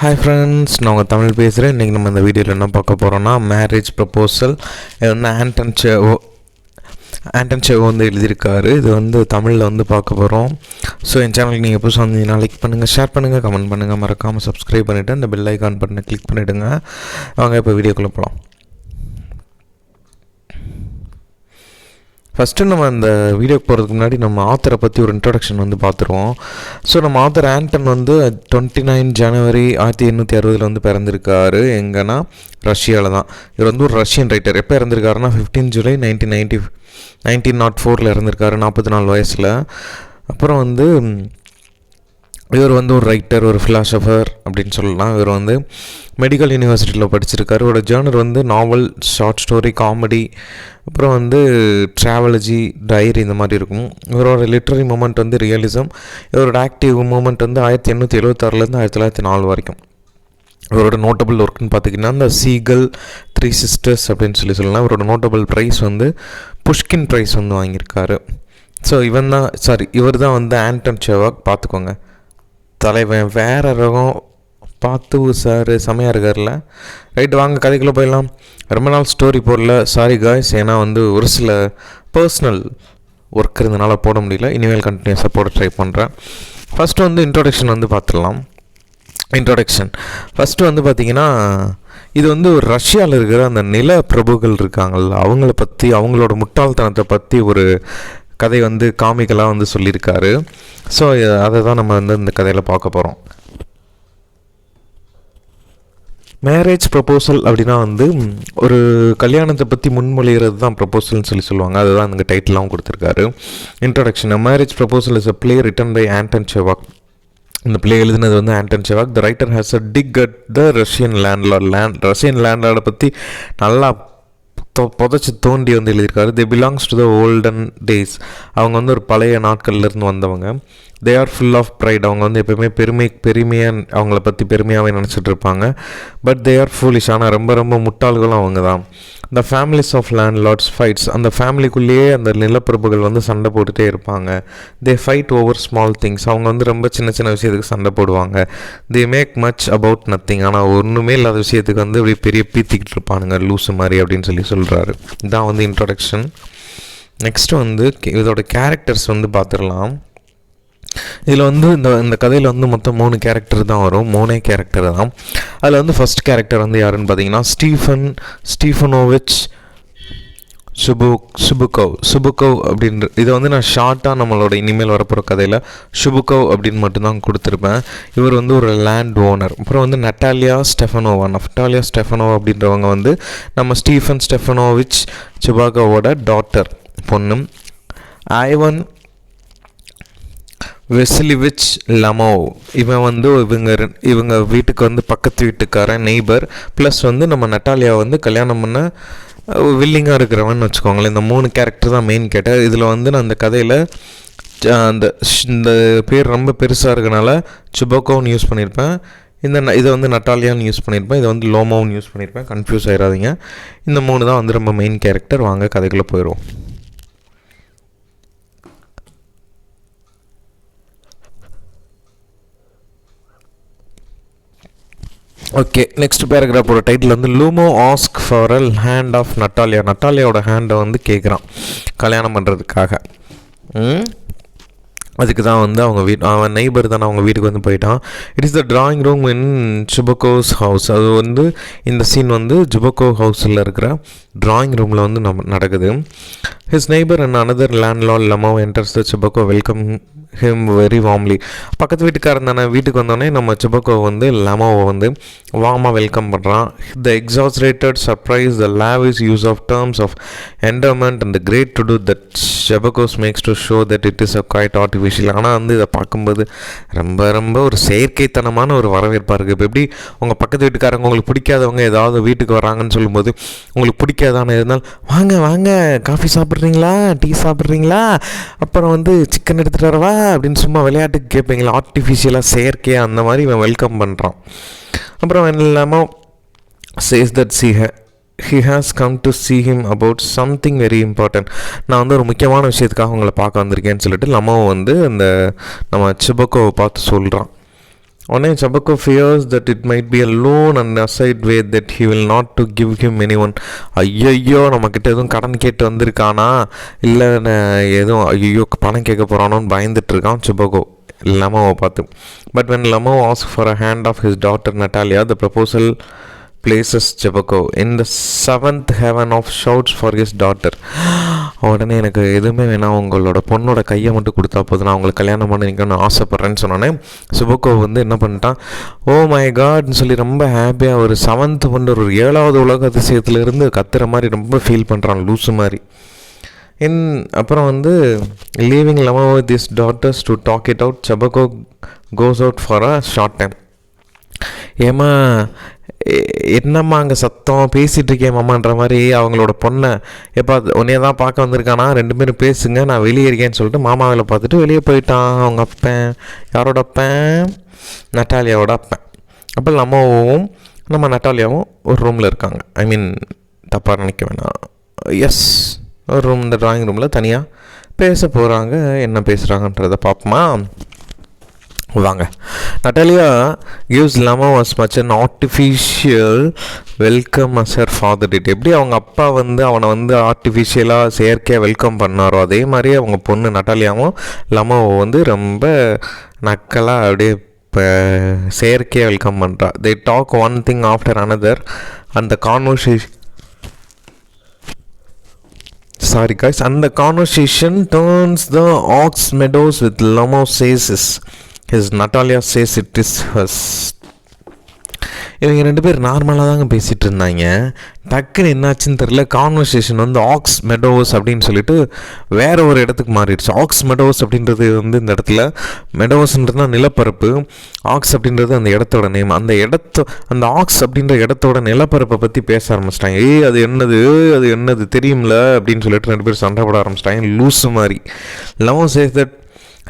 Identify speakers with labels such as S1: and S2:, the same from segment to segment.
S1: Hi friends, நான் உங்கள் தமிழ் பேசுகிறேன். இன்றைக்கி நம்ம இந்த வீடியோவில் என்ன பார்க்க போகிறோன்னா மேரேஜ் ப்ரப்போசல். இது வந்து ஆண்டன் சேவோ வந்து எழுதியிருக்காரு. இது வந்து தமிழில் வந்து பார்க்க போகிறோம். ஸோ என் சேனலுக்கு நீங்கள் புதுசாக வந்தீங்கன்னா லைக் பண்ணுங்கள், ஷேர் பண்ணுங்கள், கமெண்ட் பண்ணுங்கள், மறக்காமல் சப்ஸ்கிரைப் பண்ணிவிட்டு அந்த பெல் ஐக்கான் பட்டனை கிளிக் பண்ணிவிடுங்க. வாங்க இப்போ வீடியோக்குள்ளே போகலாம். ஃபஸ்ட்டு நம்ம அந்த வீடியோக்கு போகிறதுக்கு முன்னாடி நம்ம ஆத்தரை பற்றி ஒரு இன்ட்ரொடக்ஷன் வந்து பார்த்துருவோம். ஸோ நம்ம ஆத்தர் ஆண்டன் வந்து 29 ஜனவரி 1860 வந்து பிறந்திருக்காரு. எங்கன்னா ரஷ்யாவில் தான். இவர் வந்து ஒரு ரஷ்யன் ரைட்டர். எப்போ இறந்திருக்காருன்னா 15 ஜூலை 1904 இறந்திருக்காரு, 44 வயசில். அப்புறம் வந்து இவர் வந்து ஒரு ரைட்டர், ஒரு ஃபிலாசபர் அப்படின்னு சொல்லலாம். இவர் வந்து மெடிக்கல் யூனிவர்சிட்டியில் படிச்சிருக்காரு. இவரோட ஜேர்னல் வந்து நாவல், ஷார்ட் ஸ்டோரி, காமெடி, அப்புறம் வந்து ட்ராவலஜி, டைரி இந்த மாதிரி இருக்கும். இவரோட லிட்ரரி மூமெண்ட் வந்து ரியலிசம். இவரோட ஆக்டிவ் மூமெண்ட் வந்து 1876 1904 வரைக்கும். இவரோட நோட்டபிள் ஒர்க்குன்னு பார்த்திங்கன்னா இந்த சீகல், 3 சிஸ்டர்ஸ் அப்படின்னு சொல்லலாம். இவரோட நோட்டபிள் ப்ரைஸ் வந்து புஷ்கின் ப்ரைஸ் வந்து வாங்கியிருக்காரு. ஸோ இவர் தான் வந்து ஆண்டன் சேவாக். பார்த்துக்கோங்க, தலைவன் வேறு ரகம். பார்த்து சார் செமையாக இருக்கார்ல. ரைட்டு, வாங்க கதைக்குள்ளே போயிடலாம். ரொம்ப நாள் ஸ்டோரி போடல, சாரி காய்ஸ். ஏன்னா வந்து ஒரு சில பர்சனல் ஒர்க் இருந்தனால போட முடியல. இனிமேல் கண்டினியூஸாக போட ட்ரை பண்ணுறேன். ஃபஸ்ட்டு வந்து இன்ட்ரோடக்ஷன் வந்து பார்த்துடலாம். இன்ட்ரோடக்ஷன் ஃபஸ்ட்டு வந்து பார்த்திங்கன்னா, இது வந்து ஒரு ரஷ்யாவில் இருக்கிற அந்த நில பிரபுகள் இருக்காங்கள்ல, அவங்கள பற்றி, அவங்களோட முட்டாள்தனத்தை பற்றி ஒரு கதை வந்து காமிக்கலாக வந்து சொல்லியிருக்காரு. ஸோ அதை தான் நம்ம வந்து இந்த கதையில் பார்க்க போகிறோம். மேரேஜ் ப்ரப்போசல் அப்படின்னா வந்து ஒரு கல்யாணத்தை பற்றி முன்மொழிகிறது தான் ப்ரப்போசல்னு சொல்லுவாங்க. அதுதான் அந்த டைட்டிலாகவும் கொடுத்துருக்காரு. Introduction. Marriage proposal is a play written by Anton Chekhov. இந்த பிளே எழுதினது வந்து Anton Chekhov. The writer has a dig at the Russian லேண்ட்லார்டை பற்றி நல்லா புதைச்சி தோண்டி வந்து எழுதியிருக்காரு. They belongs to the olden days. அவங்க வந்து ஒரு பழைய நாட்கள்லேருந்து வந்தவங்க. They are full of pride. அவங்க வந்து எப்போயுமே பெருமையாக அவங்கள பற்றி பெருமையாகவே நினச்சிட்டு இருப்பாங்க. But they are foolish. ஆனால் ரொம்ப முட்டாள்களும் அவங்க தான். த ஃபேமிலிஸ் ஆஃப் லேண்ட்லார்ட்ஸ் ஃபைட்ஸ். அந்த ஃபேமிலிக்குள்ளேயே அந்த நிலப்பிரபுகள் வந்து சண்டை போட்டுகிட்டே இருப்பாங்க. They fight over small things. அவங்க வந்து ரொம்ப சின்ன விஷயத்துக்கு சண்டை போடுவாங்க. They make much about nothing. ஆனால் ஒன்றுமே இல்லாத விஷயத்துக்கு வந்து இப்படி பெரிய பீத்திக்கிட்டு இருப்பானுங்க, லூஸு மாதிரி அப்படின்னு சொல்கிறாரு. இதான் வந்து இன்ட்ரோடக்ஷன். நெக்ஸ்ட்டு வந்து இதோட கேரக்டர்ஸ் வந்து பார்த்துடலாம். இதில் வந்து இந்த கதையில் வந்து மொத்தம் 3 கேரக்டர் தான் வரும். 3 கேரக்டர் தான். அதில் வந்து ஃபஸ்ட் கேரக்டர் வந்து யாருன்னு பார்த்தீங்கன்னா ஸ்டீஃபனோவிச் சுபுகோவ் அப்படின்ற. இதை வந்து நான் ஷார்ட்டாக நம்மளோட இனிமேல் வரப்போகிற கதையில் சுபுகோவ் அப்படின்னு மட்டும்தான் கொடுத்துருப்பேன். இவர் வந்து ஒரு லேண்ட் ஓனர். அப்புறம் வந்து நட்டாலியா ஸ்டெஃபனோவா அப்படின்றவங்க வந்து நம்ம ஸ்டீஃபன் ஸ்டெஃபனோவிச் சுபாகோவோட டாட்டர், பொண்ணு. ஐவன் வெசிலிவிச் லமோவ். இவன் வந்து இவங்க வீட்டுக்கு வந்து பக்கத்து வீட்டுக்காரன், நெய்பர். ப்ளஸ் வந்து நம்ம நட்டாலியா வந்து கல்யாணம் பண்ண வில்லிங்காக இருக்கிறவன்னு வச்சுக்கோங்களேன். இந்த 3 கேரக்டர் தான் மெயின் கேரக்டர். இதில் வந்து நான் அந்த கதையில் இந்த பேர் ரொம்ப பெருசாக இருக்கனால சுபோகோன்னு யூஸ் பண்ணியிருப்பேன். இதை வந்து நட்டாலியான்னு யூஸ் பண்ணியிருப்பேன். இதை வந்து லோமோன்னு யூஸ் பண்ணியிருப்பேன். கன்ஃபியூஸ் ஆகிடாதீங்க. இந்த 3 தான் வந்து ரொம்ப மெயின் கேரக்டர். வாங்க கதைக்குள்ளே போயிடுவோம். ஓகே, நெக்ஸ்ட் பேராகிராஃபோட டைட்டில் வந்து Lomov ask for a hand of Natalya. நட்டாலியாவோட ஹேண்டை வந்து கேட்குறான் கல்யாணம் பண்ணுறதுக்காக. அதுக்கு தான் வந்து அவன் நெய்பர் தானே, அவங்க வீட்டுக்கு வந்து போயிட்டான். It is the drawing room in Chubukov's house. அது வந்து இந்த சீன் வந்து சுபகோ ஹவுஸில் இருக்கிற ட்ராயிங் ரூமில் வந்து நடக்குது. His neighbour and another landlord Lomov enters the Chubukov welcome him very warmly. பக்கத்து வீட்டுக்காரன் தானே, வீட்டுக்கு வந்தோடனே நம்ம சுபகோ வந்து லமோவை வந்து வார்மாக வெல்கம் பண்ணுறான். The exaggerated surprise, the lavish use of terms of endearment and great to do that Chubukov makes to show that it is a quite artificial. ஆனால் வந்து இதை பார்க்கும்போது ரொம்ப ஒரு செயற்கைத்தனமான ஒரு வரவேற்பாக இருக்குது. இப்போ எப்படி உங்கள் பக்கத்து வீட்டுக்காரங்க உங்களுக்கு பிடிக்காதவங்க ஏதாவது வீட்டுக்கு வராங்கன்னு சொல்லும்போது உங்களுக்கு பிடிக்காதான இருந்தால் வாங்க காஃபி சாப்பிட்றீங்களா, டீ சாப்பிட்றீங்களா, அப்புறம் வந்து சிக்கன் எடுத்துகிட்டு வரவா அப்படின்னு சும்மா விளையாட்டுக்கு கேட்பீங்களா, ஆர்டிஃபிஷியலாக செயற்கையாக அந்த மாதிரி இவன் வெல்கம் பண்ணுறான். அப்புறம் இல்லாமல் says that he has come to see him about something very important. நான் வந்து ஒரு முக்கியமான விஷயத்துக்காக உங்களை பார்க்க வந்திருக்கேன்னு சொல்லிட்டு லமோ வந்து அந்த நம்ம சுபகோவை பார்த்து சொல்கிறான். உடனே சபக்கோ fears that it might be a loan and aside way that he will not to give him anyone. ஐயோ நம்மக்கிட்ட எதுவும் கடன் கேட்டு வந்திருக்கானா, இல்லை எதுவும் ஐயோ பணம் கேட்க போகிறானோன்னு பயந்துட்டு இருக்கான் சபக்கோ லமோவை பார்த்து. But when Lamo asked for a hand of his daughter Natalia, the proposal places Chabako in the seventh heaven of shouts for his daughter. உடனே எனக்கு எதுவுமே வேணாம், உங்களோட பொண்ணோட கையை மட்டும் கொடுத்தா போதும், நான் உங்களுக்கு கல்யாணம் பண்ணிக்கணும்னு ஆசைப்பட்றேன்னு சொன்னோன்னே சுபக்கோ வந்து என்ன பண்ணிட்டான், ஓ மை காட்னு சொல்லி ரொம்ப ஹாப்பியாக ஒரு செவன்த் வந்து ஒரு 7வது உலக அதிசயத்துலேருந்து கத்துற மாதிரி ரொம்ப ஃபீல் பண்ணுறான் லூஸு மாதிரி. அப்புறம் வந்து leaving Lamo with his daughters to talk it out, Chabako goes out for a short time. ஏமா என்னம்மா அங்கே சத்தம் பேசிகிட்டு இருக்கேன் மாமான்ற மாதிரி அவங்களோட பொண்ணை எப்போ உன்னையே தான் பார்க்க வந்திருக்கானா, 2 பேரும் பேசுங்க நான் வெளியே இருக்கேன்னு சொல்லிட்டு மாமாவில் பார்த்துட்டு வெளியே போயிட்டான். அவங்க அப்பன், யாரோட அப்பன், நட்டாலியாவோட அப்பன். அப்போ Lamoவும் நம்ம நட்டாலியாவும் ஒரு ரூமில் இருக்காங்க. ஐ மீன் தப்பாக நினைக்க வேணாம், எஸ் ஒரு ரூம், இந்த ட்ராயிங் ரூமில் தனியாக பேச போகிறாங்க. என்ன பேசுகிறாங்கன்றதை பார்ப்போமா வாங்க. Natalia gives Lamo as much an artificial welcome as her father did. எப்படி அவங்க அப்பா வந்து அவனை வந்து ஆர்டிஃபிஷியலாக செயற்கையாக வெல்கம் பண்ணாரோ அதே மாதிரி அவங்க பொண்ணு நட்டாலியாவும் Lamoவை வந்து ரொம்ப நக்கலாக அப்படியே இப்போ செயற்கையாக வெல்கம் பண்ணுறா. they talk one thing after another and the conversation and the conversation turns the Ox Meadows with Lamo says his Natalia says it is hers. இவங்க 2 பேர் நார்மலாக தாங்க பேசிகிட்டு இருந்தாங்க. டக்குன்னு என்னாச்சுன்னு தெரில, கான்வர்சேஷன் வந்து ஆக்ஸ் மெடோஸ் அப்படின்னு சொல்லிட்டு வேறு ஒரு இடத்துக்கு மாறிடுச்சு. ஆக்ஸ் மெடோஸ் அப்படின்றது வந்து இந்த இடத்துல மெடோஸ்ன்றதுனா நிலப்பரப்பு, ஆக்ஸ் அப்படின்றது அந்த இடத்தோட நேம். அந்த ஆக்ஸ் அப்படின்ற இடத்தோட நிலப்பரப்பை பற்றி பேச ஆரம்பிச்சிட்டாங்க. அது என்னது தெரியும்ல அப்படின்னு சொல்லிட்டு 2 பேர் சண்டை போட ஆரம்பிச்சிட்டாங்க லூஸு மாதிரி. Lamo says that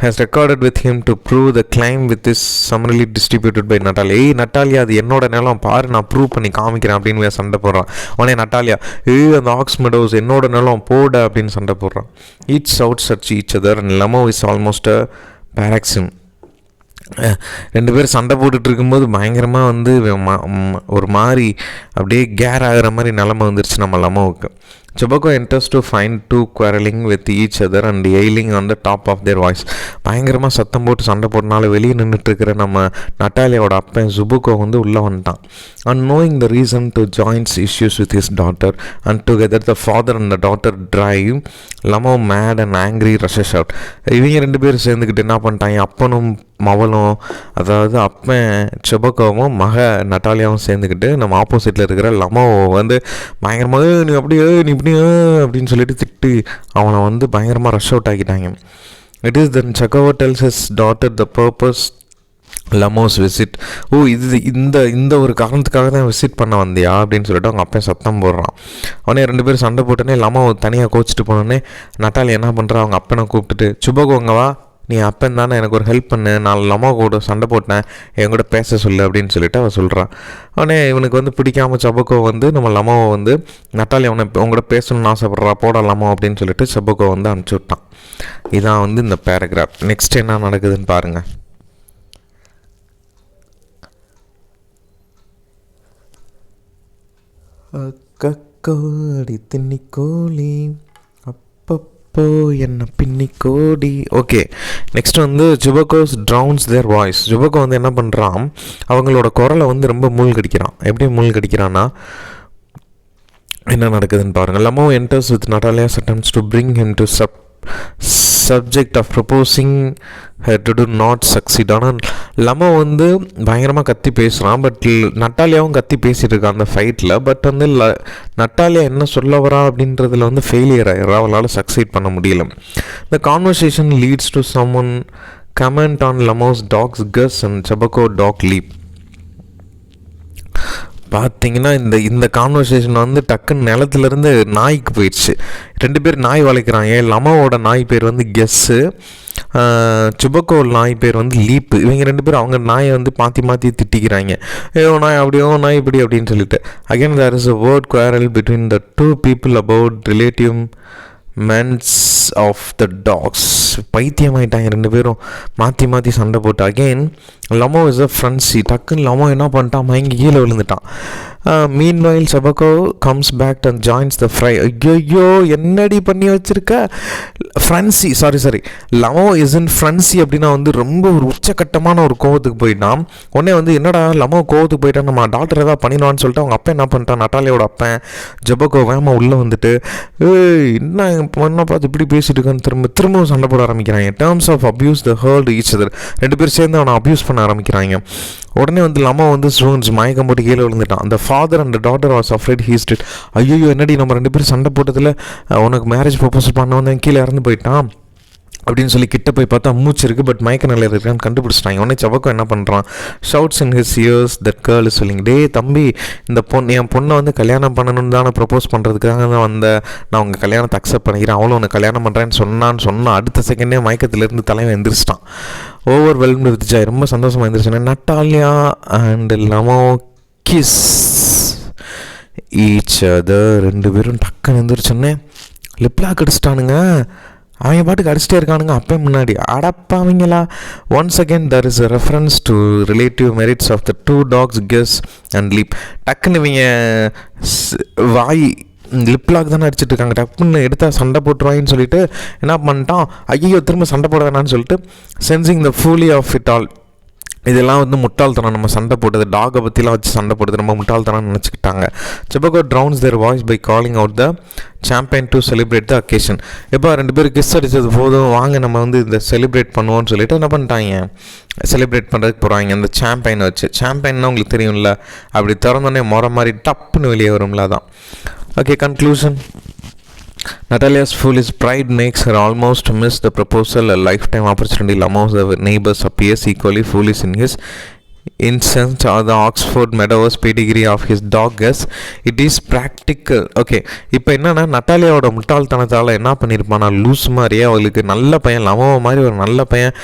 S1: has recorded with him to prove the claim with this summarily distributed by Natalia. Natalia அது என்னோட நிலம் பாரு, நான் ப்ரூவ் பண்ணி காமிக்கிறேன் அப்படின்னு சண்டை போடுறான். உடனே நட்டாலியா அந்த ஆக்ஸ் மெடோஸ் என்னோட நிலம் போட அப்படின்னு சண்டை போடுறான். Each out search each other and Lamo is almost a paraxim. 2 பேர் சண்டை போட்டுட்டு இருக்கும்போது பயங்கரமாக வந்து ஒரு மாதிரி அப்படியே கேர் ஆகிற மாதிரி நிலமை வந்துருச்சு நம்ம Lamoவுக்கு. Chabako enters to find 2 quarreling with each other and yelling on the top of their voice. பயங்கரமாக சத்தம் போட்டு சண்டை போட்டனால வெளியே நின்றுட்டுருக்கிற நம்ம நட்டாலியாவோட அப்பன் சுபுக்கோ வந்து உள்ளே வந்துட்டான். And knowing the reason to joins issues with his daughter and together the father and the daughter drive Lamo mad and angry rushes out. இவங்க 2 பேரும் சேர்ந்துக்கிட்டு என்ன பண்ணிட்டாங்க, அப்பனும் மவளும், அதாவது அப்பன் சுபக்கோவும் மக நட்டாலியாவும் சேர்ந்துக்கிட்டு நம்ம ஆப்போசிட்டில் இருக்கிற Lamoவை வந்து பயங்கரமாக நீ அப்படியே நீ இப்படி அப்படின்னு சொல்லிட்டு திட்டு அவனை வந்து பயங்கரமாக ரஷ் அவுட் ஆக்கிட்டாங்க. It is then Chabako tells his daughter the purpose Lamo's visit. இந்த ஒரு காரணத்துக்காக தான் விசிட் பண்ண வந்தியா அப்படின்னு சொல்லிட்டு அவங்க அப்பா சத்தம் போடுறான். அவனே 2 பேரும் சண்டை போட்டோன்னே Lamo தனியாக கோச்சிட்டு போனோடனே நட்டாலி என்ன பண்ணுறா, அவங்க அப்பனை கூப்பிட்டுட்டு சுபகோ அங்கே வா, நீ அப்பன் தானே, எனக்கு ஒரு ஹெல்ப் பண்ணு, நான் Lamo கூட சண்டை போட்டேன், என் கூட பேச சொல்லு அப்படின்னு சொல்லிட்டு அவள் சொல்கிறான். அவனே இவனுக்கு வந்து பிடிக்காமல் Chabako வந்து நம்ம Lamoவை வந்து நட்டாலி அவனை உங்களோட பேசணும்னு ஆசைப்பட்றா போடா Lamo அப்படின்னு சொல்லிட்டு Chabako வந்து அனுப்பிச்சி விட்டான். இதான் வந்து இந்த பேராகிராஃப். நெக்ஸ்ட் என்ன நடக்குதுன்னு பாருங்கள். அக்கோடி தின்னிக்கோழி அப்பப்போ என்ன பின்னிக்கோடி. ஓகே, நெக்ஸ்ட் வந்து Chabako drowns their voice. Chabako வந்து என்ன பண்ணுறான், அவங்களோட குரலை வந்து ரொம்ப மூழ்கடிக்கிறான். எப்படி மூழ்கடிக்கிறான்னா என்ன நடக்குதுன்னு பாருங்கள். Lamo enters with Natalia's attempts to bring him to subject of proposing her to do not succeed. ஆனால் Lamo வந்து பயங்கரமாக கத்தி பேசுகிறான். பட் நட்டாலியாவும் கத்தி பேசிகிட்டு இருக்கான் அந்த ஃபைட்டில். பட் வந்து நட்டாலியா என்ன சொல்ல வரா அப்படின்றதுல வந்து ஃபெயிலியர் ஆகிடுறா, அவளால் சக்சீட் பண்ண முடியல. The conversation leads to someone comment on Lamo's dog's Gus and Chabako dog leap. பார்த்தீங்கன்னா இந்த கான்வர்சேஷன் வந்து டக்குன்னு நிலத்துலேருந்து நாய்க்கு போயிடுச்சு. 2 பேர் நாய் வளர்க்குறாங்க. Lamoவோட நாய் பேர் வந்து கெஸ்ஸு, Chabako நாய் பேர் வந்து லீப்பு. இவங்க 2 பேரும் அவங்க நாயை வந்து மாற்றி திட்டிக்கிறாங்க. நாய் அப்படியோ நாய் இப்படி அப்படின்னு சொல்லிட்டு. Again there is a word quarrel between the 2 people about relative merits of the dogs. பைத்தியமாயிட்டாங்க ரெண்டு பேரும், மாற்றி மாற்றி சண்டை போட்டு. Again Lomov is a frenzy. டக்குன்னு லமோ என்ன பண்ணிட்டான், மயங்கி கீழே விழுந்துட்டான். Meanwhile Chubukov comes back and joins the fray. ஐயோ என்னடி பண்ணி வச்சிருக்க ஃப்ரெண்ட்ஸி, சாரி லமோ இஸ் இன் ஃப்ரெண்ட்ஸி அப்படின்னா வந்து ரொம்ப ஒரு உச்சக்கட்டமான ஒரு கோவத்துக்கு போயிட்டான். உடனே வந்து என்னடா லமோ கோவத்துக்கு போயிட்டான், நம்ம டாக்டர் ஏதாவது பண்ணிடுவான்னு சொல்லிட்டு அவங்க அப்பா என்ன பண்ணிட்டான், நட்டாலியோட அப்பன் ஜெபக்கோ வேமா உள்ளே வந்துட்டு என்ன என்ன பார்த்து இப்படி பேசிட்டு இருக்கான்னு திரும்பவும் சண்டை போட ஆரம்பிக்கிறாங்க. Terms of abuse the hurled each other. ரெண்டு பேரும் சேர்ந்து அவனை அப்யூஸ் பண்ண ஆரம்பிக்கிறாங்க. உடனே வந்து லமோ வந்து ஸ்டூன்ஸ் மயக்கம் போட்டு கீழே விழுந்துட்டான். அந்த father and daughter was afraid he dead. ஐயோ என்னடி நம்ம ரெண்டு பேரும் சண்டை போட்டதில் உனக்கு மேரேஜ் ப்ரொபோசல் பண்ண வந்து கீழே இறந்து போயிட்டான் அப்படின்னு சொல்லி கிட்ட போய் பார்த்தா மூச்சு இருக்குது, பட் மயக்க நிலையில் இருக்கான்னு கண்டுபிடிச்சிட்டாங்க. உடனே செபக்கோ என்ன பண்ணுறான், shouts in his ears that girl is சொல்லிங்க, டே தம்பி இந்த என் பொண்ணை வந்து கல்யாணம் பண்ணணும்னு தானே ப்ரப்போஸ் பண்ணுறதுக்காக தான் நான் உங்கள் கல்யாணத்தை அக்செப்ட் பண்ணிக்கிறேன், அவளும் உன்னை கல்யாணம் பண்ணுறேன்னு சொன்னான். அடுத்த செகண்டே மயக்கத்திலேருந்து தலைவன் எந்திரிச்சிட்டான். Overwhelmed with joy. ரொம்ப சந்தோஷமாக எந்திரிச்சேன். Natalya and Lomov kiss each other. ரெண்டு பேரும் டக்குன்னு எந்திரிச்சோன்னே லிப்லாக் அடிச்சிட்டானுங்க. அவங்க பாட்டுக்கு அடிச்சிட்டே இருக்கானுங்க அப்போ முன்னாடி. அடப்பாவீங்களா. Once again there is a reference to relative merits of the two dogs Guess and Leap. டக்குன்னு இவங்க வாய் லிப்லாக் தானே அடிச்சுட்டு இருக்காங்க, டக்குன்னு எடுத்தால் சண்டை போட்டுருவாங்கன்னு சொல்லிட்டு என்ன பண்ணிட்டான், ஐயோ திரும்ப சண்டை போட வேணான்னு சொல்லிட்டு sensing the folly of it all. இதெல்லாம் வந்து முட்டாள்தனம், நம்ம சண்டை போட்டது டாகை பற்றிலாம் வச்சு சண்டை போட்டது நம்ம முட்டாள்தனம்னு நினச்சிக்கிட்டாங்க. Chubukov drowns their voice by calling out the champagne to celebrate the occasion. எப்போ ரெண்டு பேரும் கிஸ் அடித்தது போதும், வாங்க நம்ம வந்து இந்த செலிப்ரேட் பண்ணுவோம்னு சொல்லிட்டு என்ன பண்ணிட்டாங்க, செலிப்ரேட் பண்ணுறதுக்கு போகிறாங்க அந்த சாம்பியனை வச்சு. சாம்பியன்னா உங்களுக்கு தெரியும்ல, அப்படி திறந்தோடனே முறை மாதிரி டப்புன்னு வெளியே வரும்ல, அதான். Okay, conclusion. Natalia's foolish pride makes her almost miss the proposal, a lifetime opportunity. Lamo's neighbors appears equally foolish in his instance or the Oxford Meadows pedigree of his dog guess. It is practical. Okay, இப்போ என்னென்னா நட்டாலியாவோட முட்டாள்தனத்தால் என்ன பண்ணியிருப்பானா, loose மாதிரியே அவளுக்கு நல்ல பையன் லமோ மாதிரி ஒரு நல்ல பையன்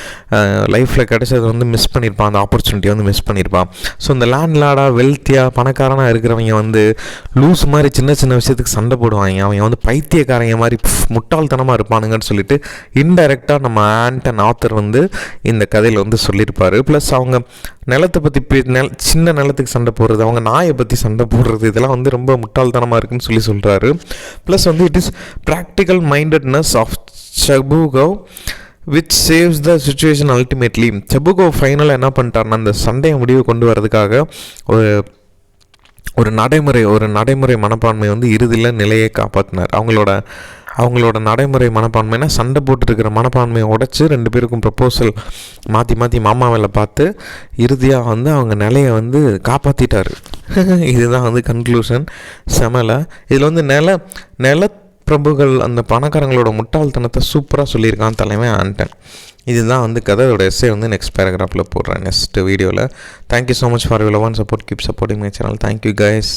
S1: லைஃப்பில் கிடைச்சது வந்து மிஸ் பண்ணியிருப்பான், அந்த ஆப்பர்ச்சுனிட்டியை வந்து மிஸ் பண்ணியிருப்பான். ஸோ இந்த லேண்ட் லார்டாக வெல்த்தியாக பணக்காரனாக இருக்கிறவங்க வந்து லூஸ் மாதிரி சின்ன சின்ன விஷயத்துக்கு சண்டை போடுவாங்க. அவங்க வந்து பைத்தியக்காரங்க மாதிரி முட்டாள்தனமாக இருப்பானுங்கன்னு சொல்லிட்டு இன்டைரக்டாக நம்ம ஆண்டன் ஆத்தர் வந்து இந்த கதையில் வந்து சொல்லியிருப்பார். ப்ளஸ் அவங்க நிலத்தை பற்றி சின்ன நிலத்துக்கு சண்டை போடுறது, அவங்க நாயை பற்றி சண்டை போடுறது, இதெல்லாம் வந்து ரொம்ப முட்டாள்தனமாக இருக்குன்னு சொல்கிறாரு. ப்ளஸ் வந்து it is practical mindedness of Chubukov which saves the situation ultimately. செபுகோ ஃபைனலாக என்ன பண்ணிட்டாருன்னா, அந்த சண்டையை முடிவு கொண்டு வரதுக்காக ஒரு நடைமுறை மனப்பான்மை வந்து இறுதியில் நிலையை காப்பாற்றினார். அவங்களோட நடைமுறை மனப்பான்மைனா சண்டை போட்டுருக்கிற மனப்பான்மையை உடைச்சி ரெண்டு பேருக்கும் ப்ரப்போசல் மாற்றி மாமா வேலை பார்த்து இறுதியாக வந்து அவங்க நிலையை வந்து காப்பாற்றிட்டார். இதுதான் வந்து கன்க்ளூஷன். செமலை இதில் வந்து நில பிரபுகள் அந்த பணக்காரங்களோட முட்டாள்தனத்தை சூப்பராக சொல்லியிருக்கான் தலைவன் ஆண்டன். இதுதான் வந்து கதையோட எஸ்ஸே வந்து நெக்ஸ்ட் பேராகிராஃபில் போடுறேன் நெக்ஸ்ட் வீடியோவில். Thank you so much for your love and support. Keep supporting my channel. Thank you guys.